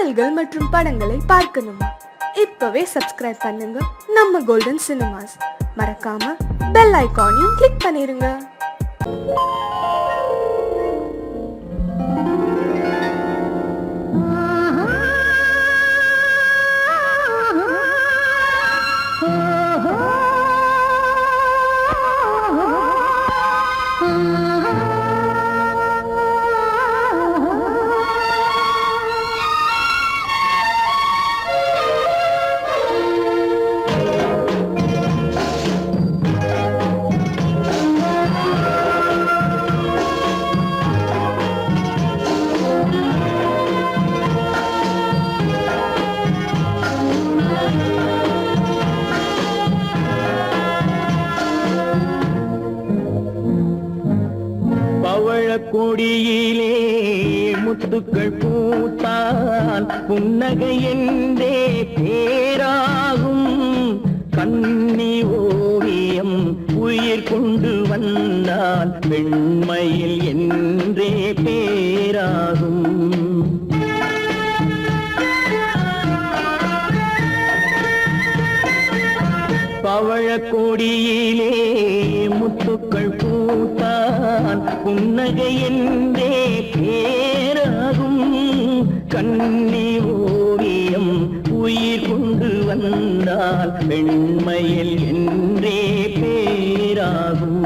பாடல்கள் மற்றும் படங்களை பார்க்கணுமா? இப்பவே சப்ஸ்கிரைப் பண்ணுங்க நம்ம கோல்டன் சினிமாஸ். மறக்காம பெல் ஐகானையும் கிளிக் பண்ணிருங்க. கொடியிலே முத்துக்கள் பூத்தால் புன்னகை என்றே பேராகும். கண்ணி ஓவியம் உயிர் கொண்டு வந்தால் பெண்மையில் என்றே பேராகும். பவழ கொடியிலே முத்துக்கள் பூத்தான் புன்னகை என்றே பேராகும். கண்ணி ஓவியம் உயிர் கொண்டு வந்தால் பெண்மையில் என்றே பேராகும்.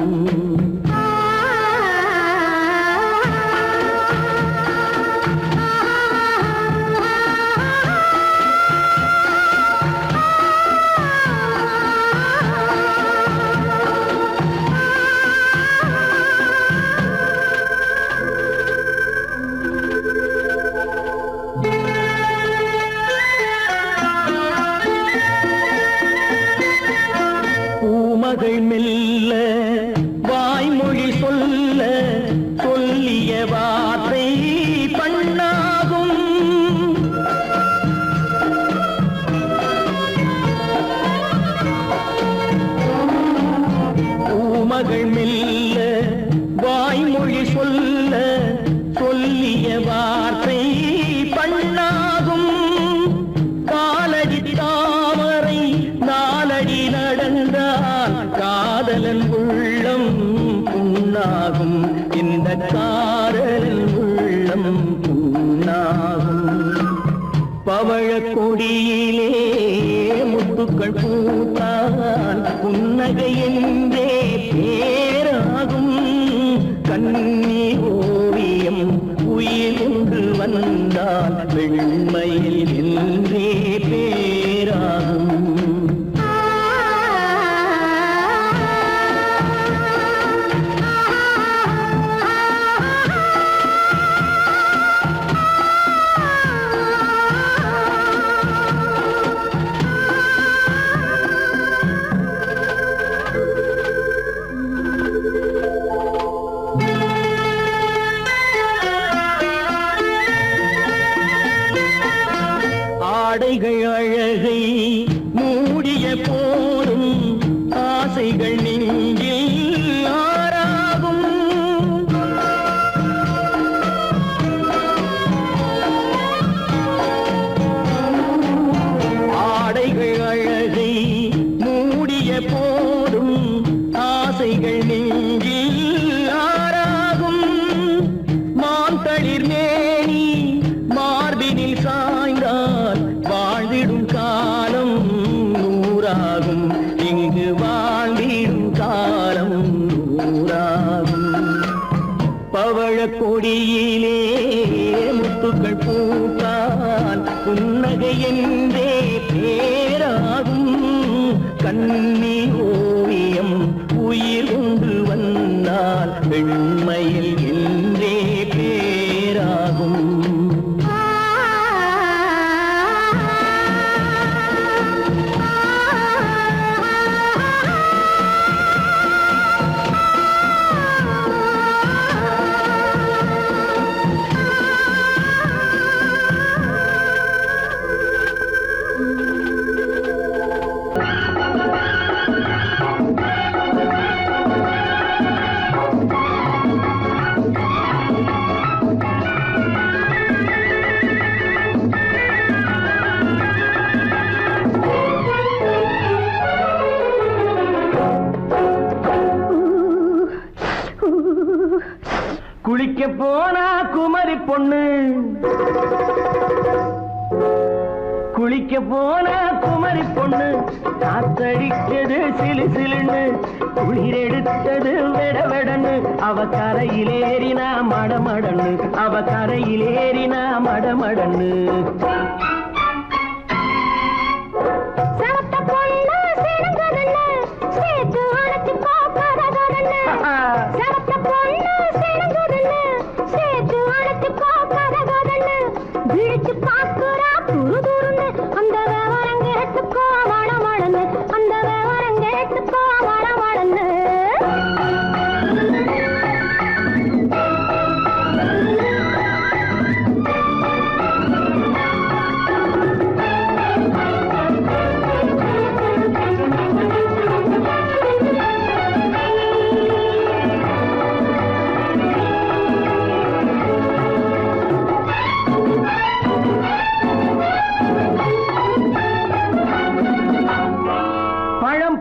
மகள் மெல்ல வாய்மொழி சொல்ல சொல்லிய வார்த்தை பண்ணாகும். பூமகள் மெல்ல வாய்மொழி சொல்ல சொல்லிய வார்த்தை பண்ணாகும். காலடி தாமரை நாலடி நடந்தால் காதலன் உள்ளம் புண்ணாகும். இந்த காதலன் உள்ளம் புண்ணாகும். பவழ கொடியிலே முத்துக்கள் பூத்தான் புன்னகை என்றே பேராகும். கண்ணி ஓவியம் உயிர் கொண்டு வந்தால் வெண்மையில் என்றே பேராகும். ஆடைகள் அழகை மூடிய போதும் ஆசைகள் நெஞ்சில் ஆறாகும். ஆடைகள் அழகை மூடிய போதும் ஆசைகள் நெஞ்சில் ஆறாகும். மாந்தளிர் மேனி மார்பினில் சாய்ந்தால் வாழ்ந்திடும் காலம் நூறாகும். இங்கு வாழ்ந்திடும் காலம் நூறாகும். பவழ கொடியிலே முத்துக்கள் பூத்தான் புன்னகை என்றே பேராகும். கண்ணி ஓவியம் உயிர் கொண்டு வந்தால் பெண்மையில் என்றே பேராகும். போனா குமரி பொண்ணு, குளிக்க போன குமரி பொண்ணு, காத்தடிச்சது சிலு சிலுன்னு, குளிர் எடுத்தது வெட வெடன்னு, அவ கரையிலேறினா மடமடன்னு, அவ கரையிலேறினா மடமடன்னு.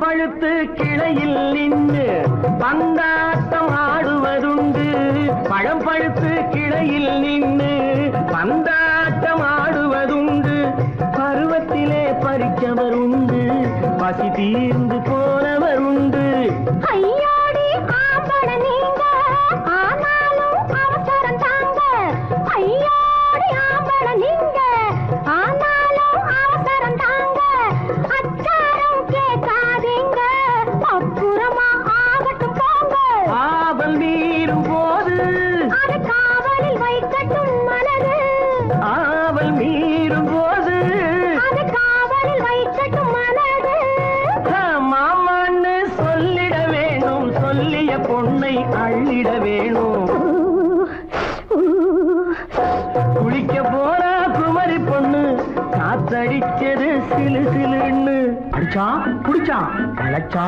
பழுத்து கிளையில் நின்று பந்தாட்டம் ஆடுவதுண்டு, பழம் பழுத்து கிளையில் நின்று பந்தாட்டம் ஆடுவதுண்டு, பருவத்திலே பறிச்சவர் உண்டு, பசி தீர்ந்து போனவர் உண்டு. ஐயோடி ஆம்பள நீங்க ஆனாலும் அவசரம் தாங்க, ஐயோடி ஆம்பள நீங்க ஆனாலும் அவசரம் தாங்க, அச்சாரம் கேட்காதீங்க அப்புறமா ஆகட்டும் போங்க. ஆவல் மீறும் போது அது காவலில் வைக்கட்டும் மனது, ஆவல் மீறும் போது அது காவலில் வைக்கட்டும் மனது. மாமான்னு சொல்லிட வேணும், சொல்லிய பொண்ணை அள்ளிட வேணும். குளிக்க போற குமரி பொண்ணு, காத்தடிச்சது சிலு சிலுன்னு, அடிச்சா குடிச்சா அழைச்சா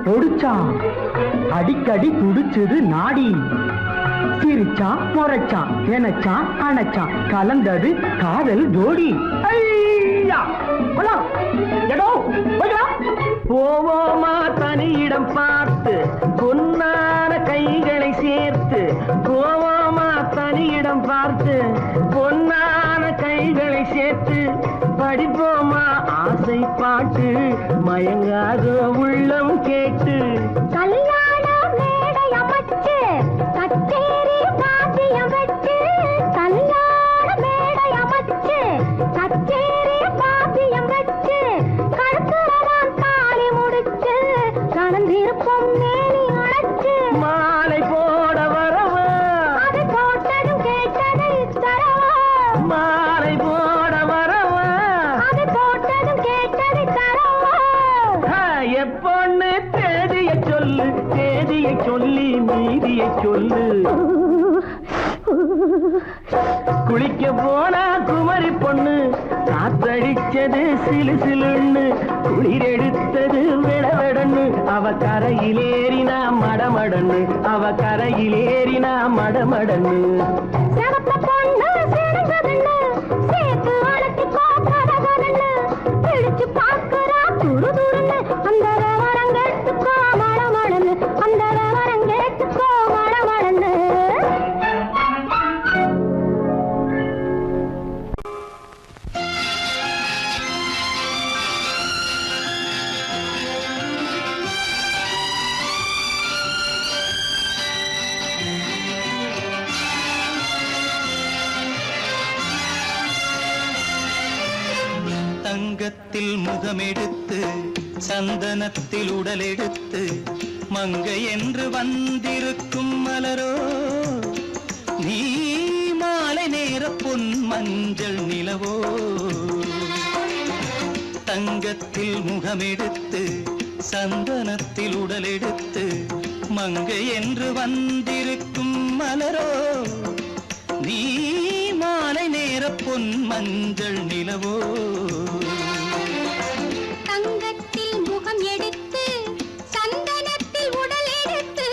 பொடிச்சா, அடிக்கடி துடிச்சது நாடி, சிரிச்சா முறைச்சா எனச்சா அணைச்சா, கலந்தது காதல் ஜோடி. போவோமா தனியிடம் பார்த்து பொன்னான கைகளை சேர்த்து, போவோமா தனியிடம் பார்த்து பொன்னான கைகளை சேர்த்து, படிப்போமா ஆசை பாட்டு மயங்காத உள்ளம் கேட்டு. கல்யாண மேடை அமைச்சு கச்சேரி பாத்தியம் வச்சு, கல்யாண மேடை அமைச்சு கச்சேரி பாத்தியம் வச்சு, கழுத்துறதான் தாலி முடிச்சு கலந்திருப்போம் மேனி அழைச்சு, மாலை போட வரவா அது போட்டதும் கேட்டதை தரவா, மாலை போட வரவா அது போட்டதும் கேட்டதை தரவா. எப்பொண்ணு தேதியை சொல்லு, தேதியை சொல்லி மீதியை சொல்லு. குளிக்க போனா குமரி பொண்ணு, காத்தடிச்சது சிலு சிலுன்னு, குளிர் எடுத்தது வெடவெடன்னு, அவ கரையிலேறினா மடமடன்னு, அவ கரையிலேறினா மடமடன்னு. சிவத்த பொண்ணு சிறந்ததுன்னு சேர்த்து அழைச்சி கோப்பதன்னு, பிடிச்சு பார்க்கறா துரு துருன்னு, அந்த வரங்கெட்டுக்கோ மடமடன்னு, அந்த வரங்கெட்டுக்கோ மடமடன்னு. தங்கத்தில் முகமெடுத்து சந்தனத்தில் உடல் எடுத்து, மங்கை என்று வந்திருக்கும் மலரோ நீ, மாலை நேர பொன் மஞ்சள் நிலவோ. தங்கத்தில் முகமெடுத்து சந்தனத்தில் உடல் எடுத்து, மங்கை என்று வந்திருக்கும் மலரோ நீ, மாலை நேர பொன் மஞ்சள் நிலவோ. தங்கத்தில் முகம் எடுத்து சந்தனத்தில் உடல் எடுத்து,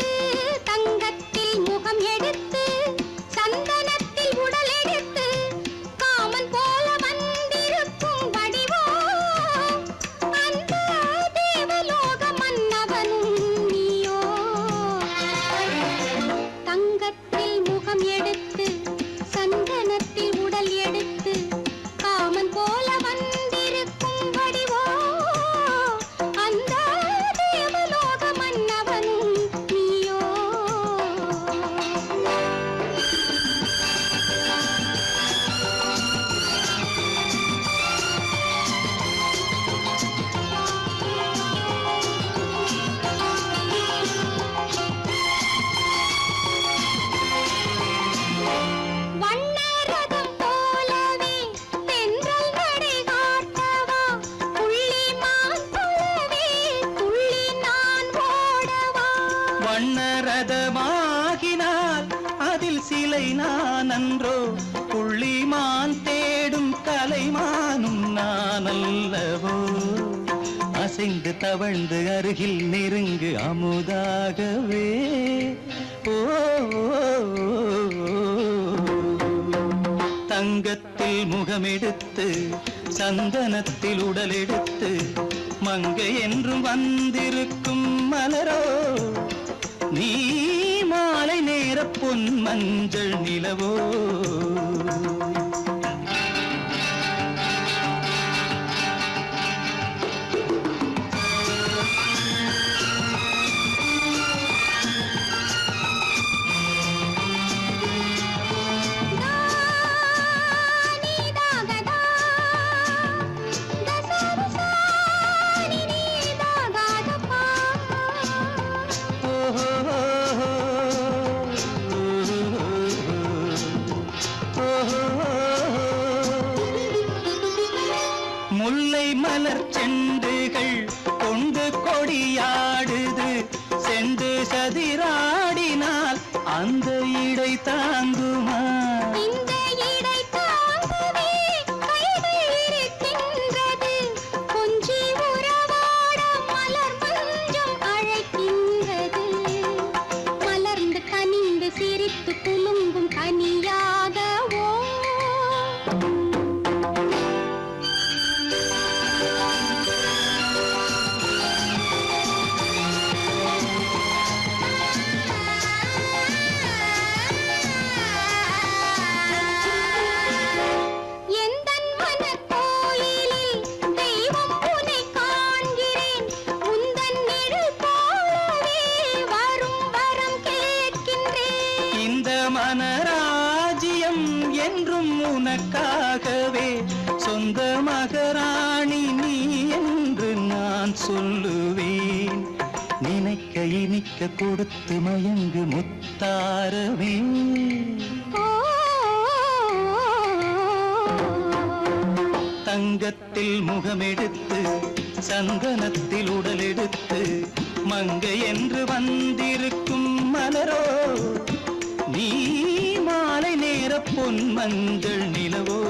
தங்கத்தில் முகம் எடுத்து சந்தனத்தில் உடல் எடுத்து, காமன் போல வந்திருக்கும் வடிவோ அந்த தேவலோக மன்னவனும் நீயோ. தங்கத்தில் முகம் நான் அல்லவோ அசைந்து தவழ்ந்து அருகில் நெருங்கு அமுதாகவே ஓ தங்கத்தில் முகமெடுத்து சந்தனத்தில் உடலெடுத்து மங்கை என்றும் வந்திருக்கும் மலரோ நீ மாலை நேர பொன் மஞ்சள் நிலவோ முல்லை மலர் செண்டுகள் கொண்டு கொடியாடுது செண்டு சதிராடினால் அந்த இடை தாங்குமா இந்த இடை தாங்குவே கைகள் இருக்கின்றது கொஞ்சி உறவாட மலர் மஞ்சம் அழைக்கின்றது மலர்ந்து கனிந்து சிரித்து குலுங்கும் கனியாகவோ மனராஜ்யம் என்றும் உனக்காகவே சொந்த மகராணி நீ என்று நான் சொல்லுவேன் நினைக்க இனிக்க கொடுத்து மயங்கு முத்தாரவே தங்கத்தில் முகமெடுத்து சந்தனத்தில் உடலெடுத்து மங்கை என்று வந்திருக்கும் மலரோ நீ மாலை நேர பொன் மஞ்சள் நிலவோ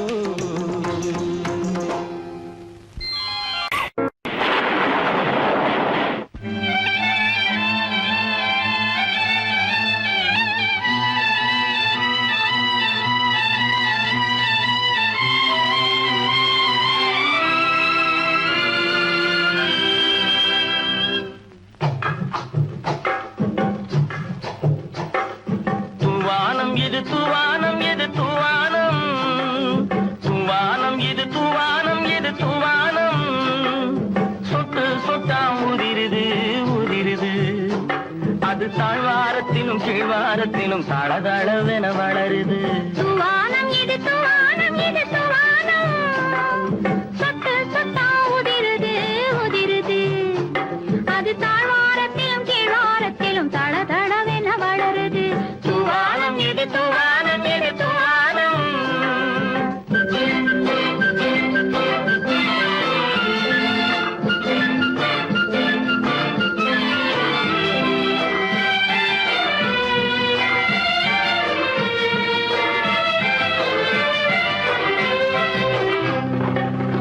இது தூவானம் இது தூவானம் தூவானம் இது தூவானம் இது தூவானம் சொட்டு சொட்டா உதிருது உதிருது அது தாழ்வாரத்திலும் கீழ்வாரத்திலும் தளதளவென வளருது தூவானம் இது தூவானம் இது தூவானம் சொட்டு சொட்டா உதிருது உதிருது அது தாழ்வாரத்திலும் கீழ்வாரத்திலும் தளதளவென வளருது தூவானம் இது தூவானம் இது தூவானம்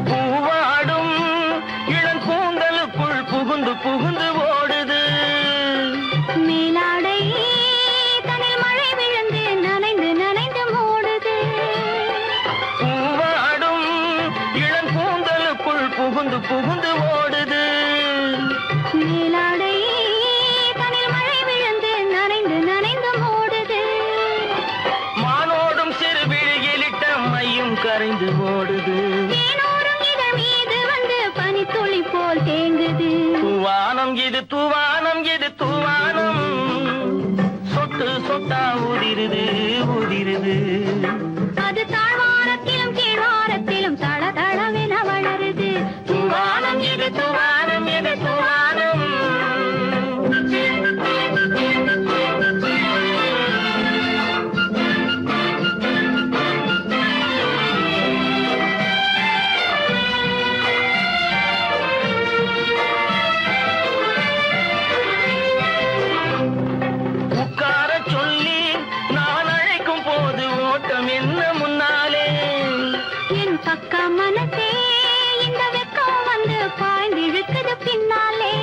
பூவாடும் இளங்கூந்தலுக்குள் புகுந்து புகுந்து ஓடுது மேலாடை தனில் மழை விழுந்து நனைந்து நனைந்து மூடுது பூவாடும் இளங்கூந்தலுக்குள் புகுந்து புகுந்து ஓடுது மேலாடை தனில் மழை விழுந்து நனைந்து நனைந்து மூடுது மானோடும் சிறு விழியிலிட்ட மையும் கரைந்து ஓடுது தேனோரும் இதழ் மீது வந்து பனித்துளி போல் தேங்குது தூவானம் இது தூவானம் இது தூவானம் சொட்டு சொட்டா உதிருது உதிருது அது தாழ்வாரத்திலும் கீழ்வாரத்திலும் தளதளவென வளருது தூவானம் இது தூவானம் இது தூவானம் உட்கார சொல்லி நான் அழைக்கும் போது ஓட்டம் என்ன முன்னாலே என் பக்க மனசே இந்த வெக்கம் வந்து பாய்ந்திழுக்குது பின்னாலே.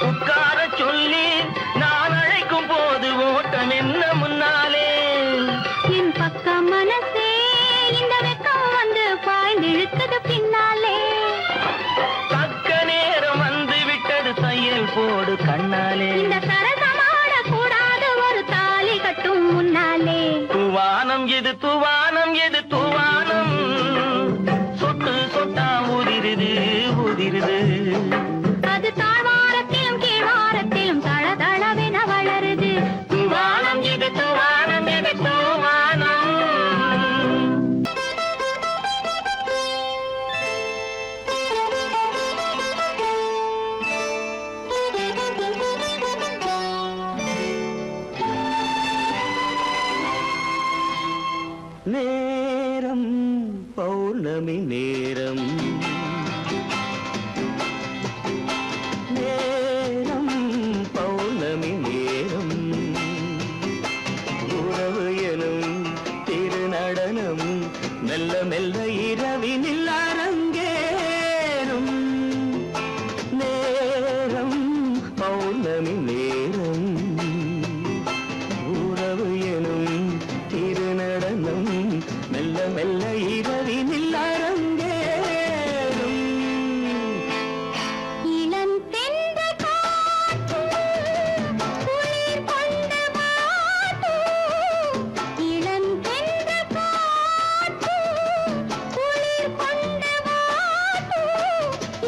உட்கார சொல்லி நான் அழைக்கும் போது ஓட்டம் என்ன முன்னாலே. என் பக்கம் மனசே இந்த வெக்கம் வந்து பாய்ந்திழுக்குது பின்னாலே. தக்க நேரம் வந்து விட்டது தையல் போடு கண்ணாலே. இந்த சரசமாட கூடாது ஒரு தாலி கட்டும் முன்னாலே. தூவானம் எது தூவானம் எது தூவானம், சொட்டு சொட்டா உதிருது உதிருது. அது தாழ்வாரத்திலும் கீழ்வாரத்திலும் தளதளவென வளருது. தூவானம் எது தூவானம் எது தூவானம். நேரம் பௌர்ணமி நேரம், நேரம் பௌர்ணமி நேரம். உறவு எனும் திருநடனம் மெல்ல மெல்ல இரவினில் அரங்கேறும். நேரம் பௌர்ணமி நேரம், உறவு எனும் திருநடனம் மெல்ல மெல்ல இரவினில் அரங்கேறும். இளம் தென்றல் காற்றும் குளிர் கொண்டு வாட்டும். இளம் தென்றல் காற்றும் குளிர் கொண்டு வாட்டும்.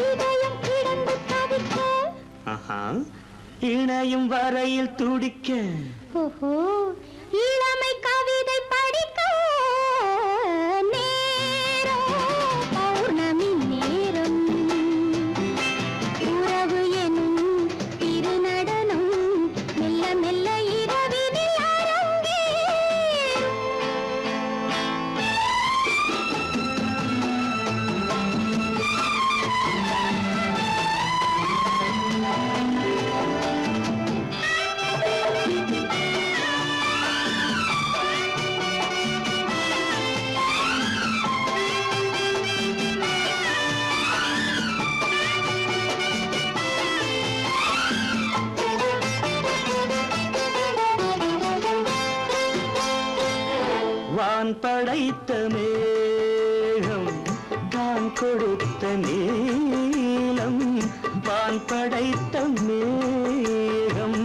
இதயம் கிடந்து தவிக்க. ஆஹா, இணையும் வரையில் துடிக்க. ஓஹோ, இளமை கவிதை படிக்க. நேரம் பௌர்ணமி நேரம், உறவு எனும் திருநடனம் மெல்ல மெல்ல இரவினில் அரங்கேறும். வான் படைத்த மேகம் தான் கொடுத்த நீலம். வான் படைத்த மேகம்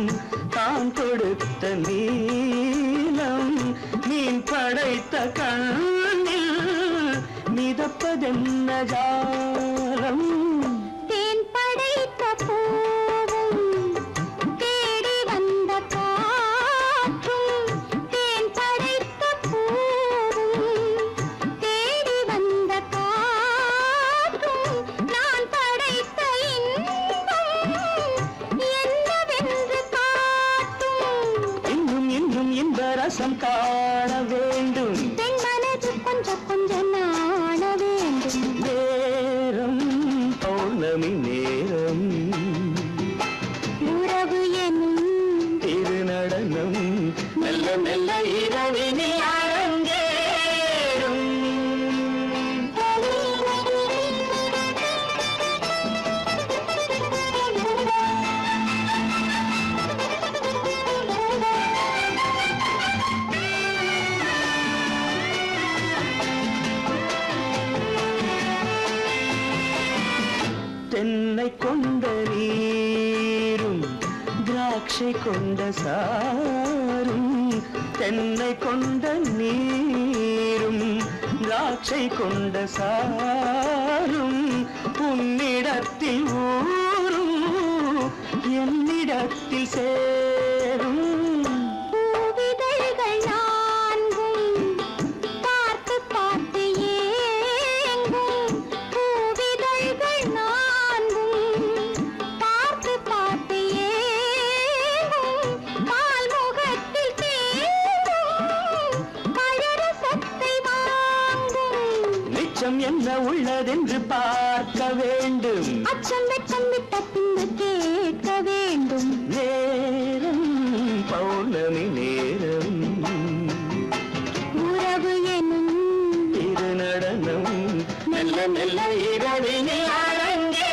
தான் கொடுத்த நீலம். மீன் படைத்த கண்ணில் மிதப்பதென்ன ஜாலம். தேன் படைத்த பூவும் தேடி வந்த காற்றும். தேன் படைத்த பூவும் தேடி வந்த காற்றும். நான் படைத்த இன்பம் என்னவென்று காட்டும். இன்னும் இன்னும் இந்த ரசம் காண வேண்டும். பெண் மனது கொஞ்சம் கொஞ்சம் நாண வேண்டும். நேரம் பௌர்ணமி நேரம், உறவு எனும் திருநடனம் மெல்ல மெல்ல இரவினில் அரங்கேறும். தென்னை கொண்ட நீரும் திராட்சை கொண்ட சாரும். தென்னை கொண்ட நீரும் திராட்சை கொண்ட சாரும். உன்னிடத்தில் ஊரும் என்னிடத்தில் சேரும். பூவிதழ்கள் நான்கும் பார்த்து பார்த்து ஏங்கும். பூவிதழ்கள் நான்கும் பார்த்து பார்த்து ஏங்கும். பால்முகத்தில் தேங்கும் பழரசத்தை வாங்கும். நிச்சம் என்ன உள்ளதென்று பார்க்க வேண்டும். அச்சம் வெச்சம் விட்ட பின்பு கேட்க வேண்டும். நேரம் பௌர்ணமி நேரம், உறவு எனும் திருநடனம் மெல்ல மெல்ல மெல்ல இரவினில் அரங்கே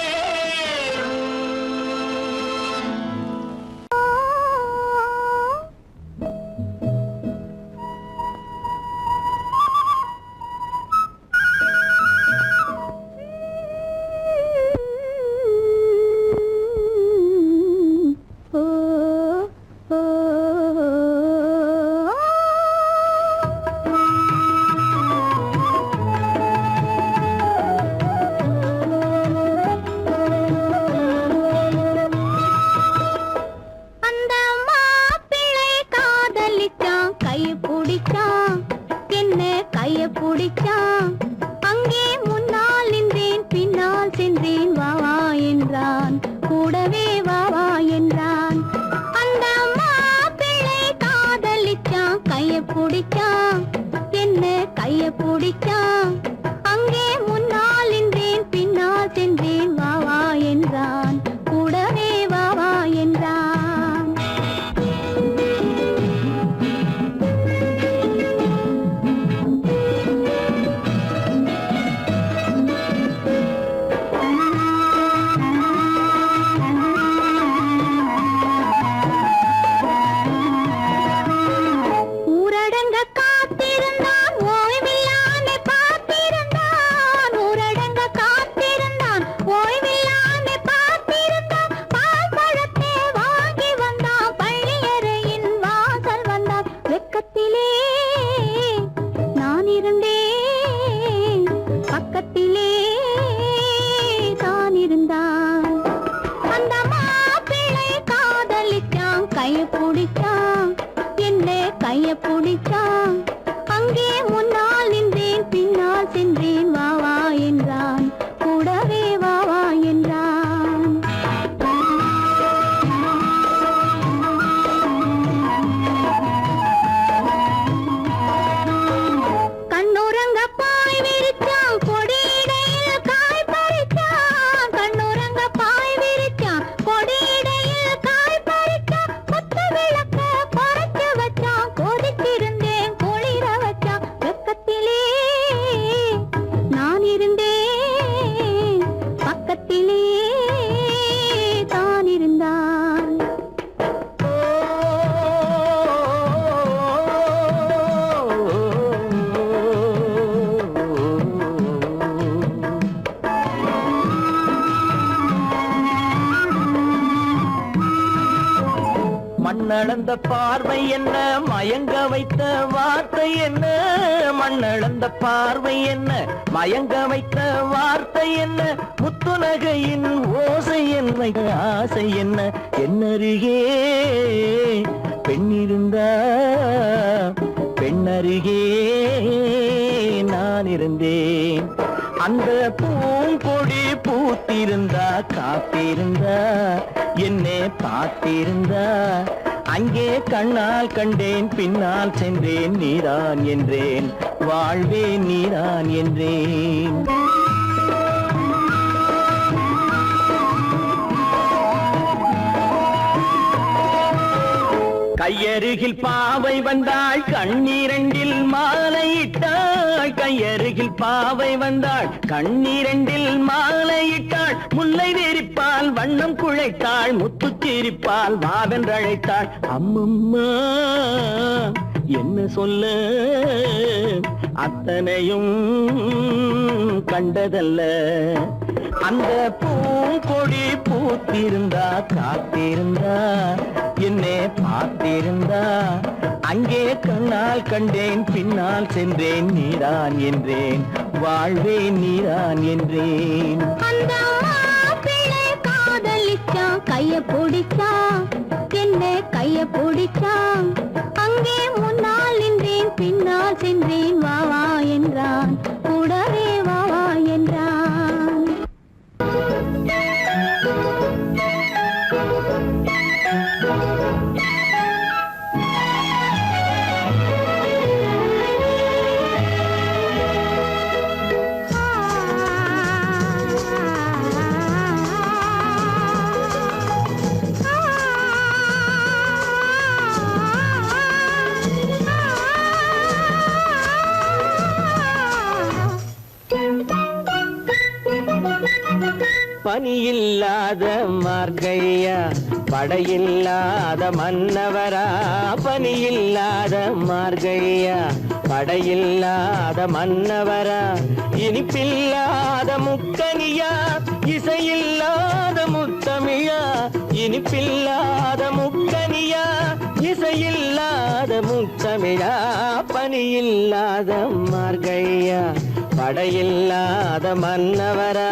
மண்ணளந்த பார்வை என்ன மயங்க வைத்த வார்த்தை என்ன மண்ணளந்த பார்வை என்ன மயங்க வைத்த வார்த்தை என்ன முத்துநகையின் ஓசை என்ன ஆசை என்ன என்னருகே பெண்ணிருந்தா பெண்ணருகே நான் இருந்தேன் அந்த பூங்கொடி பூத்திருந்தா காத்திருந்தா என்னை பார்த்திருந்தா அங்கே கண்ணால் கண்டேன் பின்னால் சென்றேன் நீதான் என்றேன் வாழ்வே நீதான் என்றேன் கையருகில் பாவை வந்தாள் கண்ணீரண்டில் மாலையிட்டாள் கையருகில் பாவை வந்தாள் கண்ணீரண்டில் மாலையிட்டாள் முல்லை வெறிப்பால் வண்ணம் குழைத்தாள் முத்து சிரிப்பால் வாவென்றழைத்தாள் அம்மம்மா என்ன சொல்ல அத்தனையும் கண்டதல்ல அந்த பூங்கொடி பூத்திருந்தா காத்திருந்தா என்னை பார்த்திருந்தா அங்கே கண்ணால் கண்டேன் பின்னால் சென்றேன் நீதான் என்றேன் வாழ்வே நீதான் என்றேன் அந்த பிள்ளை காதலிச்சா கைய பிடிச்சா என்ன கைய பிடிச்சா அங்கே முன்னால் நின்றேன் பின்னால் சென்றேன் வா வா என்றான் கூடவே வா வா என்றான் பனியில்லாத மார்கழியா படையில்லாத மன்னவரா பனியில்லாத மார்கழியா படையில்லாத மன்னவரா இனிப்பில்லாத முக்கனியா இசையில்லாத முத்தமிழா இனிப்பில்லாத முக்கனியா இசையில்லாத முத்தமிழா பனியில்லாத மார்கழியா படையில்லாத மன்னவரா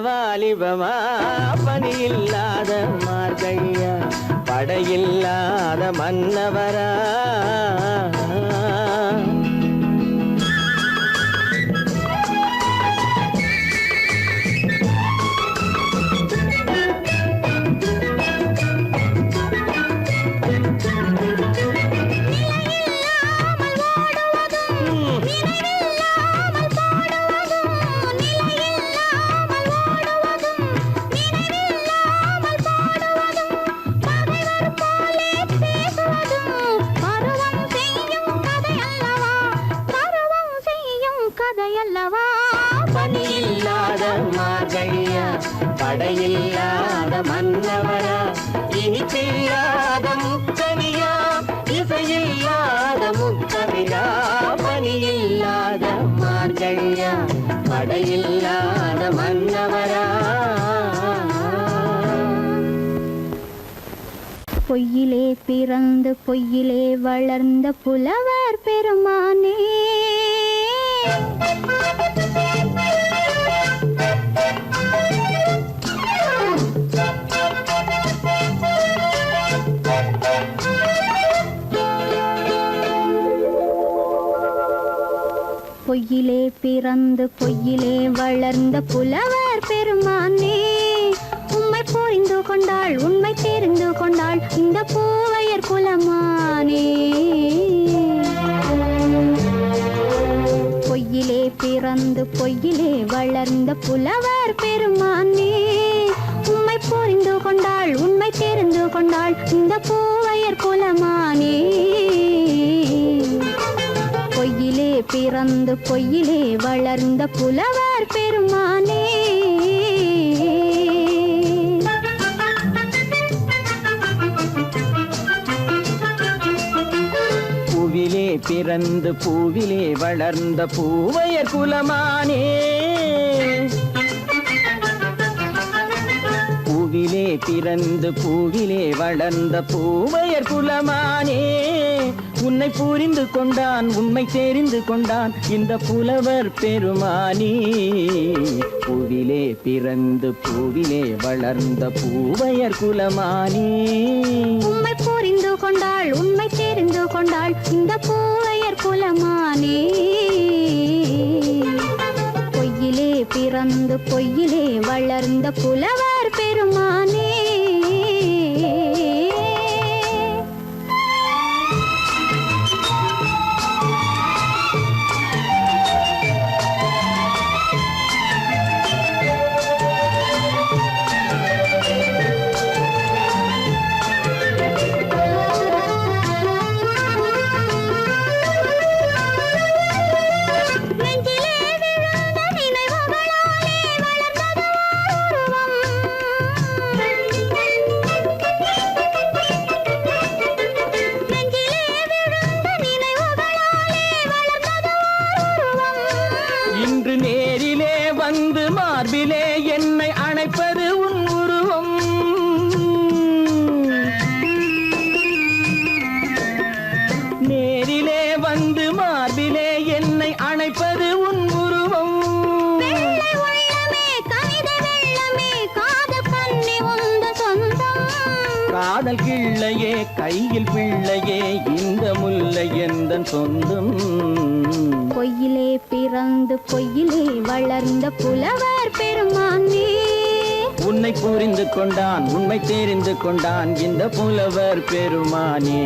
வாலிபமா பனியில்லாத மார்கழியா படையில்லாத மன்னவரா பனியில்லாத மார்கழியா படையில்லாத மன்னவரா இனிப்பில்லாத முக்கனியா இசையில்லாத முத்தமிழா பனியில்லாத மார்கழியா படையில்லாத மன்னவரா பொய்யிலே பிறந்து பொய்யிலே வளர்ந்த புலவர் பெருமானே பொய்யிலே பிறந்து பொய்யிலே வளர்ந்த புலவர் பெருமானே உம்மை புரிந்து கொண்டாள் உண்மை தெரிந்து கொண்டாள் இந்த பூவையர் குலமானே பொய்யிலே பிறந்து பொய்யிலே வளர்ந்த புலவர் பெருமானே உம்மை புரிந்து கொண்டாள் உண்மை தெரிந்து கொண்டாள் இந்த பூவையர் குலமானே பொய்யிலே பிறந்து பொய்யிலே வளர்ந்த புலவர் பெருமானே பூவிலே பிறந்து பூவிலே வளர்ந்த பூவையர் குலமானே பூவிலே பிறந்து பூவிலே வளர்ந்த பூவையர் குலமானே உன்னை புரிந்து கொண்டான் உண்மை தெரிந்து கொண்டான் இந்த புலவர் பெருமானே பூவிலே பிறந்து பூவிலே வளர்ந்த பூவையர் குலமானே உம்மை புரிந்து கொண்டாள் உண்மை தெரிந்து கொண்டாள் இந்த பூவையர் குலமானே பொய்யிலே பிறந்து பொய்யிலே வளர்ந்த புலவர் பெருமானே காதல் கிள்ளையே கையில் பிள்ளையே இந்த முல்லை எந்தன் சொந்தம். பொய்யிலே பிறந்து பொய்யிலே வளர்ந்த புலவர் பெருமானே. உன்னை புரிந்து கொண்டான் உண்மை தெரிந்து கொண்டான் இந்த புலவர் பெருமானே.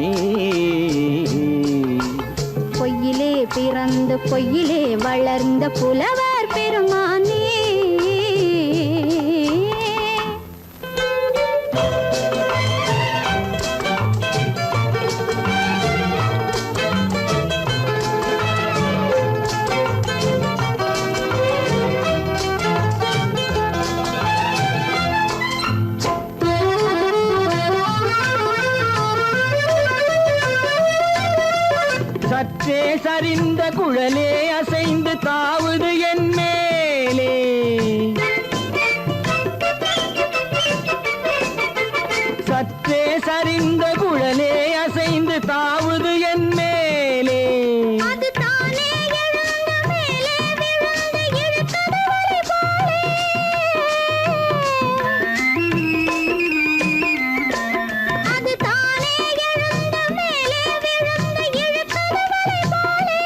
பொய்யிலே பிறந்து பொய்யிலே வளர்ந்த புலவர் பெருமானே. சற்றே சரிந்த குழலே அசைந்து தாவுது என் மேலே. சற்றே சரிந்த குழலே அசைந்து தாவுது என் மேலே. அது தானே எழுந்த மேலே விழுந்து இழுத்தது வலை போலே. அது தானே எழுந்த மேலே விழுந்து இழுத்தது வலை போலே.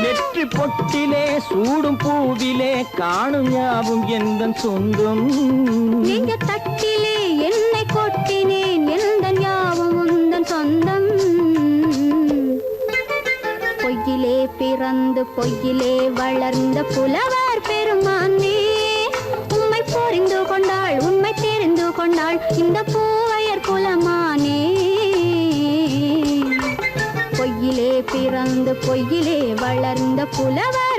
நெற்றி பொட்டிலே சூடும் பூவிலே காணும் யாவும் எந்தன் சொந்தம். நெஞ்ச தட்டிலே என்னை கொட்டினேன் எந்தன் யாவும் உந்தன் சொந்தம். பொய்யிலே பிறந்து பொய்யிலே வளர்ந்த புலவர் பெருமானே. உம்மை புரிந்து கொண்டாள் உண்மை தெரிந்து கொண்டாள் இந்த பூவையர் குலமானே. பொய்யிலே பிறந்து பொய்யிலே வளர்ந்த புலவர்